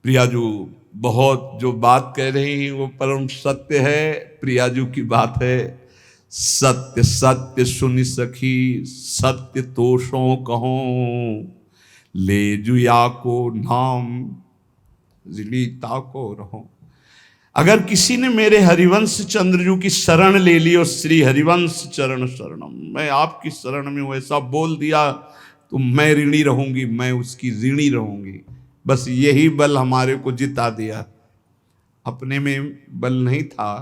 प्रियाजू बहुत जो बात कह रही हैं वो परम सत्य है। प्रियाजू की बात है, सत्य सत्य सुनि सखी, सत्य तोषों कहों, ले जुया को नाम जिलीता को रहो। अगर किसी ने मेरे हरिवंश चंद्रजू की शरण ले ली और श्री हरिवंश चरण शरणम, मैं आपकी शरण में हूं, ऐसा बोल दिया तो मैं ऋणी रहूंगी, मैं उसकी ऋणी रहूंगी। बस यही बल हमारे को जिता दिया। अपने में बल नहीं था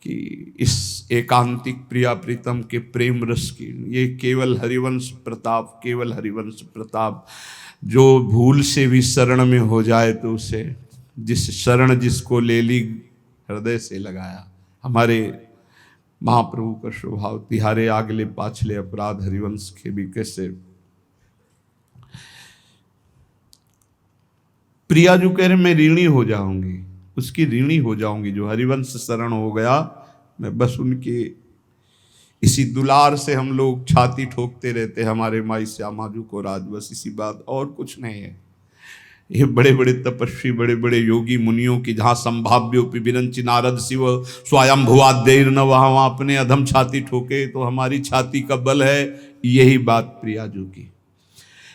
कि इस एकांतिक प्रिया प्रीतम के प्रेम रस की, ये केवल हरिवंश प्रताप, केवल हरिवंश प्रताप। जो भूल से भी शरण में हो जाए तो उसे, जिस शरण जिसको ले ली हृदय से लगाया। हमारे महाप्रभु का स्वभाव, तिहारे आगले पाछले अपराध हरिवंश के भी कैसे। प्रिया जो कह रहे मैं ऋणी हो जाऊंगी, उसकी ऋणी हो जाऊंगी। जो हरिवंश शरण हो गया, मैं बस उनके इसी दुलार से हम लोग छाती ठोकते रहते हैं, हमारे माई श्यामाजू को राज, बस इसी बात, और कुछ नहीं है। ये बड़े बड़े तपस्वी, बड़े बड़े योगी मुनियों की जहाँ संभाव्योपि विरंचि नारद शिव स्वयं भुवादेर न, वहाँ अपने अधम छाती ठोके, तो हमारी छाती का बल है यही बात प्रियाजू की।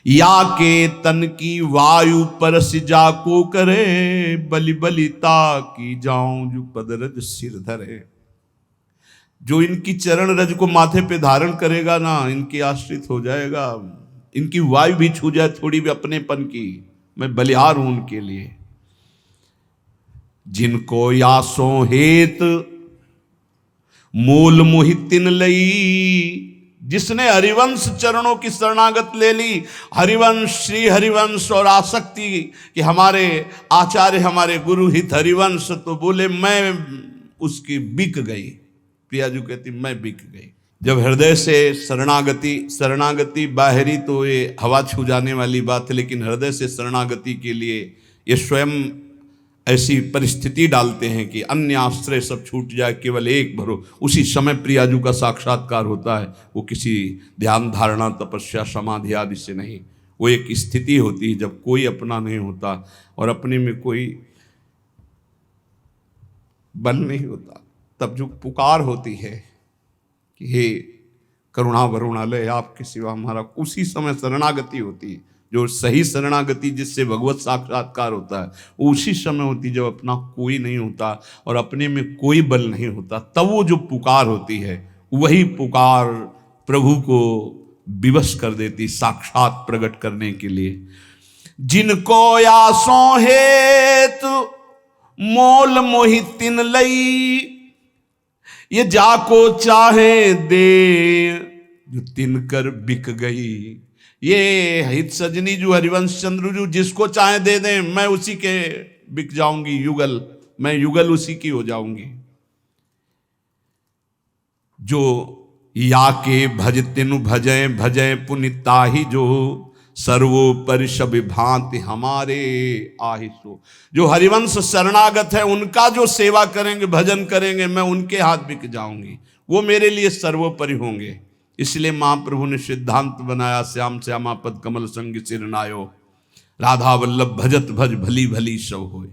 या के तन की वायु परस जाको करे, बलि बलिता की जाऊं जो पदरज सिर धरे। जो इनकी चरण रज को माथे पे धारण करेगा ना, इनके आश्रित हो जाएगा। इनकी वायु भी छू जाए थोड़ी भी अपनेपन की, मैं बलिहार हूं उनके लिए। जिनको यासों हेत मोल मोहितिन लई, जिसने हरिवंश चरणों की शरणागत ले ली, हरिवंश, श्री हरिवंश और आसक्ति कि हमारे आचार्य हमारे गुरु हित हरिवंश, तो बोले मैं उसकी बिक गई। प्रियाजू कहती मैं बिक गई। जब हृदय से शरणागति बाहरी तो ये हवा छू जाने वाली बात है, लेकिन हृदय से शरणागति के लिए ये स्वयं ऐसी परिस्थिति डालते हैं कि अन्य आश्रय सब छूट जाए, केवल एक भरो। उसी समय प्रियाजू का साक्षात्कार होता है। वो किसी ध्यान धारणा तपस्या समाधि आदि से नहीं, वो एक स्थिति होती है जब कोई अपना नहीं होता और अपने में कोई बल नहीं होता, तब जो पुकार होती है कि हे करुणा वरुणालय आपके सिवा हमारा, उसी समय शरणागति होती है। जो सही शरणागति जिससे भगवत साक्षात्कार होता है, वो उसी समय होती जब अपना कोई नहीं होता और अपने में कोई बल नहीं होता, तब वो जो पुकार होती है, वही पुकार प्रभु को विवश कर देती साक्षात प्रकट करने के लिए। जिनको यासों हेतु मोल मोहितिन लई, ये जाको चाहे दे जो तिनकर बिक गई। ये हित सजनी जो हरिवंश चंद्र जो जिसको चाहे दे दें, मैं उसी के बिक जाऊंगी, युगल, मैं युगल उसी की हो जाऊंगी। जो या के भज तिनु भजय भजय पुनिताहि, जो सर्वोपरि सब भांति हमारे आहिसो। जो हरिवंश शरणागत है उनका जो सेवा करेंगे, भजन करेंगे, मैं उनके हाथ बिक जाऊंगी, वो मेरे लिए सर्वोपरि होंगे। इसलिए महाप्रभु ने सिद्धांत बनाया, श्याम श्यामा पद कमल संग सिर नायो, राधा वल्लभ भजत भज भली भली सब होए।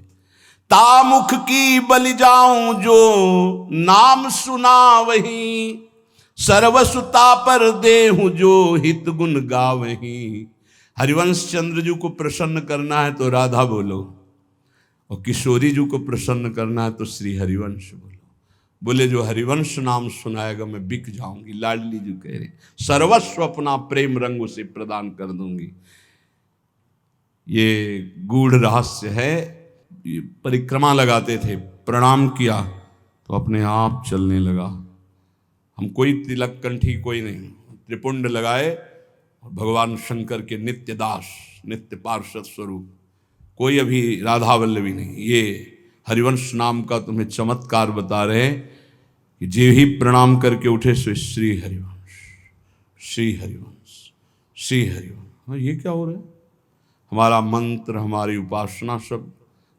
तामुख की बलि जाऊं जो नाम सुना वही, सर्वसुता पर देहु जो हित गुण गावही। हरिवंश चंद्रजू को प्रसन्न करना है तो राधा बोलो, और किशोरी जी को प्रसन्न करना है तो श्री हरिवंश बोलो। बोले जो हरिवंश नाम सुनाएगा मैं बिक जाऊंगी। लाडली जी कह रहे सर्वस्व अपना प्रेम रंग उसे प्रदान कर दूंगी। ये गूढ़ रहस्य है। ये परिक्रमा लगाते थे, प्रणाम किया तो अपने आप चलने लगा। हम कोई तिलक कंठी कोई नहीं, त्रिपुंड लगाए और भगवान शंकर के नित्य दास, नित्य पार्षद स्वरूप, कोई अभी राधा वल्लभी नहीं। ये हरिवंश नाम का तुम्हें चमत्कार बता रहे हैं कि जे ही प्रणाम करके उठे सो श्री हरिवंश, श्री हरिवंश, श्री हरिवंश। ये क्या हो रहा है? हमारा मंत्र, हमारी उपासना सब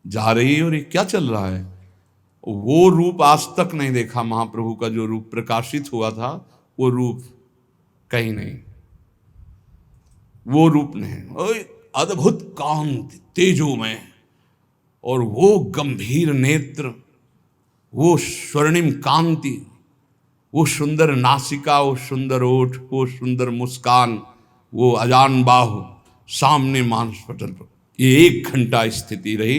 जा रही है और ये क्या चल रहा है? वो रूप आज तक नहीं देखा महाप्रभु का। जो रूप प्रकाशित हुआ था वो रूप कहीं नहीं, वो रूप नहीं। अद्भुत कांति तेजो में और वो गंभीर नेत्र, वो स्वर्णिम कांति, वो सुंदर नासिका, वो सुंदर ओठ, वो सुंदर मुस्कान, वो अजान बाहु, सामने मांस पटल पर। ये 1 घंटा स्थिति रही,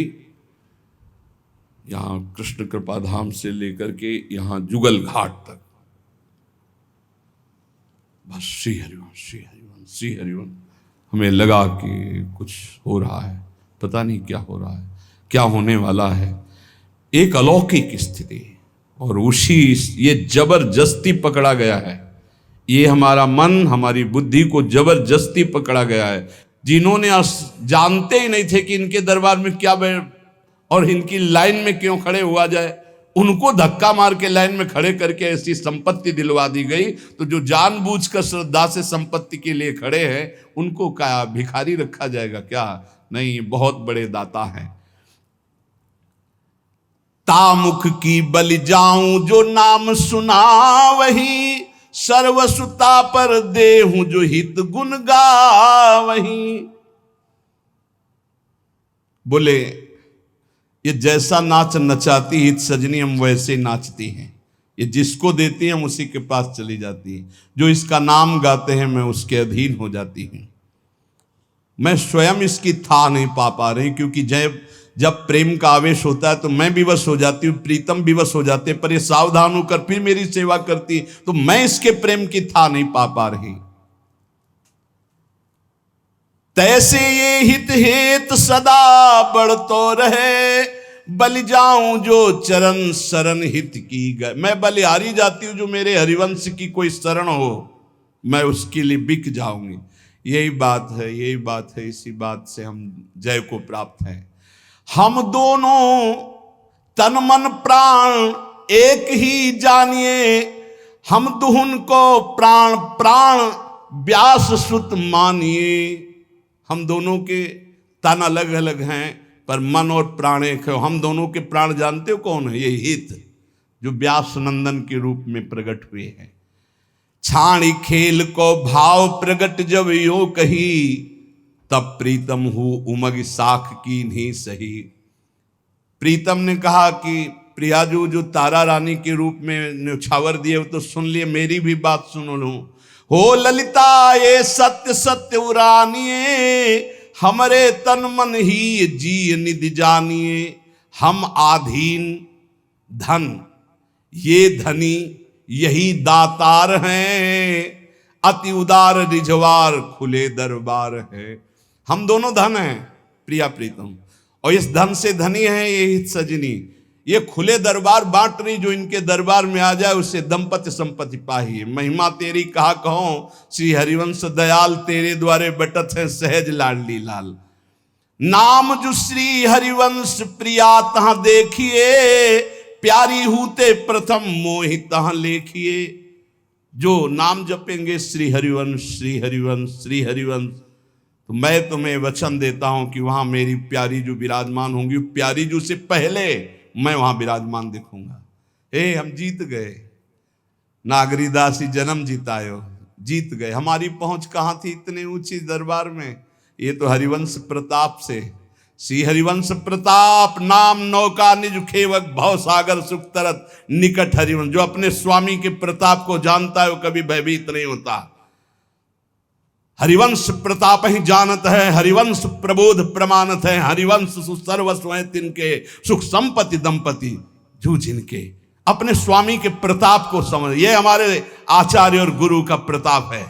यहाँ कृष्ण कृपा धाम से लेकर के यहाँ जुगल घाट तक। बस श्री हरिवंश, श्री हरिवंश, श्री हरिवंश। हमें लगा कि कुछ हो रहा है, पता नहीं क्या हो रहा है, क्या होने वाला है। एक अलौकिक स्थिति, और उसी ये जबरदस्ती पकड़ा गया है। ये हमारा मन, हमारी बुद्धि को जबरदस्ती पकड़ा गया है। जिन्होंने जानते ही नहीं थे कि इनके दरबार में क्या और इनकी लाइन में क्यों खड़े हुआ जाए, उनको धक्का मार के लाइन में खड़े करके ऐसी संपत्ति दिलवा दी गई। तो जो जानबूझकर श्रद्धा से संपत्ति के लिए खड़े हैं, उनको क्या भिखारी रखा जाएगा क्या? नहीं, बहुत बड़े दाता हैं। तामुख की बलि जाऊं जो नाम सुना वही, सर्वसुता पर देहूं जो हित गुण गावहीं। बोले ये जैसा नाच नचाती हित सजनी, हम वैसे नाचती हैं। ये जिसको देती हैं हम उसी के पास चली जाती है। जो इसका नाम गाते हैं मैं उसके अधीन हो जाती हूं। मैं स्वयं इसकी था नहीं पा रही, क्योंकि जब प्रेम का आवेश होता है तो मैं विवश हो जाती हूँ, प्रीतम विवश हो जाते, पर ये सावधान होकर फिर मेरी सेवा करती, तो मैं इसके प्रेम की था नहीं पा रही। तैसे ये हित हेत सदा बढ़तो रहे, बलि जाऊं जो चरण शरण हित की गए। मैं बलिहारी जाती हूं, जो मेरे हरिवंश की कोई शरण हो, मैं उसके लिए बिक जाऊंगी। यही बात है, यही बात है। इसी बात से हम जय को प्राप्त हैं। हम दोनों तन मन प्राण एक ही जानिए, हम दुहुन को प्राण प्राण व्यास सुत मानिए। हम दोनों के तन अलग अलग हैं, पर मन और प्राण एक है। हम दोनों के प्राण जानते हो कौन है? ये हित, जो व्यास नंदन के रूप में प्रकट हुए हैं। छाणी खेल को भाव प्रगट जब यो कही, तब प्रीतम हूं उमग साख की नहीं सही। प्रीतम ने कहा कि प्रियाजू जो तारा रानी के रूप में न्यौछावर दिए, तो सुन लिए, मेरी भी बात सुन लो। हो ललिता ये सत्य सत्य उरानिए, हमरे तन मन ही जी निधि जानिए। हम आधीन धन, ये धनी यही दातार हैं, अति उदार रिझवार खुले दरबार है। हम दोनों धन हैं प्रिया प्रीतम, और इस धन से धनी है ये हित सजनी। ये खुले दरबार बांट रही, जो इनके दरबार में आ जाए उससे दंपति संपत्ति पाही। महिमा तेरी कहा कहो, श्री हरिवंश दयाल तेरे द्वारे बटत है सहज लाडली लाल। नाम जो श्री हरिवंश प्रिया तहां देखिए, प्यारी हूते प्रथम मोहि तहां लेखिए। जो नाम जपेंगे श्री हरिवंश श्री हरिवंश श्री हरिवंश, तो मैं तुम्हें वचन देता हूं कि वहां मेरी प्यारी जो विराजमान होंगी, प्यारी जो से पहले मैं वहां विराजमान दिखूंगा। हे हम जीत गए, नागरीदासी जन्म जीतायो, जीत गए। हमारी पहुंच कहां थी इतने ऊंची दरबार में? ये तो हरिवंश प्रताप से। श्री हरिवंश प्रताप नाम नौका निज खेवक, भव सागर सुख तरत निकट हरिवंश। जो अपने स्वामी के प्रताप को जानता है वो कभी भयभीत नहीं होता। हरिवंश प्रताप ही जानत है, हरिवंश प्रबोध प्रमाणत है। हरिवंश सुसर्वस्व है तिनके, सुख संपत्ति दंपति जो जिनके। अपने स्वामी के प्रताप को समझ, ये हमारे आचार्य और गुरु का प्रताप है।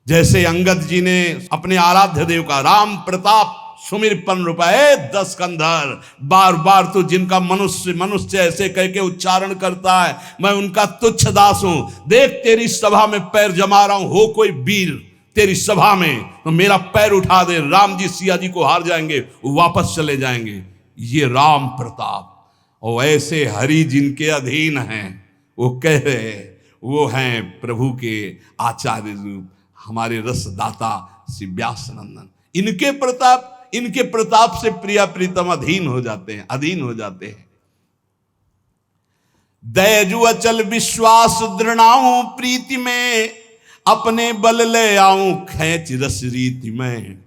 जैसे अंगद जी ने अपने आराध्य देव का राम प्रताप सुमिर पन रूपाए 10 कंधर, बार बार तो जिनका मनुष्य ऐसे कह के उच्चारण करता है, मैं उनका तुच्छ दास हूं। देख तेरी सभा में पैर जमा रहा हूं, हो कोई वीर तेरी सभा में तो मेरा पैर उठा दे। राम जी सिया जी को हार जाएंगे, वापस चले जाएंगे। ये राम प्रताप। और ऐसे हरि जिनके अधीन हैं, वो कह रहे वो हैं प्रभु के आचार्य रूप, हमारे रसदाता श्री व्यास नंदन। इनके प्रताप से प्रिया प्रीतम अधीन हो जाते हैं, अधीन हो जाते हैं। दैजु अचल विश्वास दृढ़ाऊं प्रीति में, अपने बल ले आऊं खैच रस रीति में।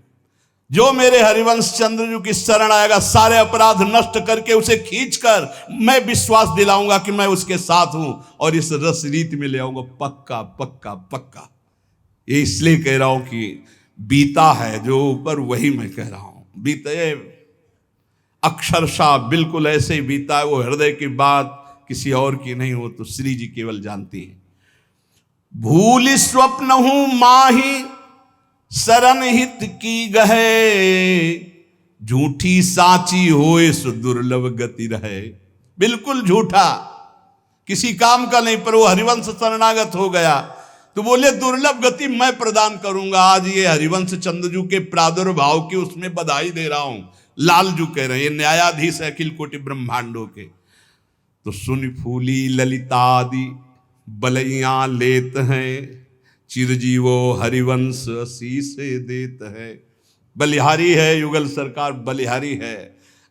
जो मेरे हरिवंश चंद्रजू की शरण आएगा, सारे अपराध नष्ट करके उसे खींचकर मैं विश्वास दिलाऊंगा कि मैं उसके साथ हूं और इस रस रीत में ले आऊंगा, पक्का पक्का पक्का। ये इसलिए कह रहा हूं कि बीता है जो ऊपर, वही मैं कह रहा हूं। बीते अक्षरशा बिल्कुल ऐसे ही बीता है, वो हृदय की बात किसी और की नहीं हो, तो श्री जी केवल जानती है। भूल स्वप्न हूं माही शरण हित की गहे, झूठी साची होए सो दुर्लभ गति रहे। बिल्कुल झूठा, किसी काम का नहीं, पर वो हरिवंश शरणागत हो गया तो बोले दुर्लभ गति मैं प्रदान करूंगा। आज ये हरिवंश चंद्रजू के प्रादुर्भाव की उसमें बधाई दे रहा हूं। लालजू कह रहे हैं, ये न्यायाधीश है अखिल कोटि ब्रह्मांडों के। तो सुन फूली ललितादि बलैया लेत हैं, चिरजीवो हरिवंश शीश देत है। बलिहारी है युगल सरकार, बलिहारी है।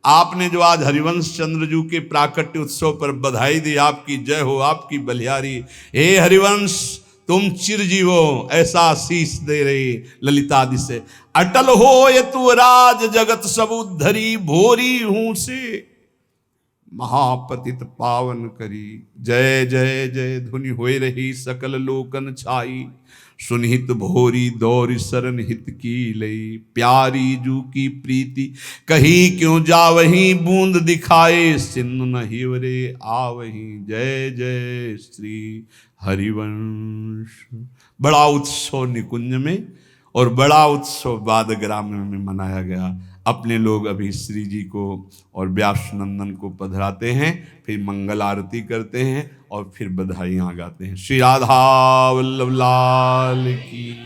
आपने जो आज हरिवंश चंद्रजू के प्राकट्य उत्सव पर बधाई दी, आपकी जय हो, आपकी बलिहारी। हे हरिवंश तुम चिरजीवो, ऐसा आशीष दे रही ललितादि से। अटल हो ये तू राज जगत सब उद्धरी, भोरी हूं से महापतित पावन करी। जय जय जय धुनि होए रही सकल लोकन छाई, सुनिहित भोरी दौरी शरण हित की लई। प्यारी जू की प्रीति कही क्यों जावही, बूंद दिखाए सिंधु न हिवरे आवही। जय जय श्री हरिवंश। बड़ा उत्सव निकुंज में और बड़ा उत्सव बादग्राम में मनाया गया। अपने लोग अभी श्री जी को और व्यास नंदन को पधराते हैं, फिर मंगल आरती करते हैं और फिर बधाइयाँ गाते हैं। श्री राधा वल्लभ लाल की।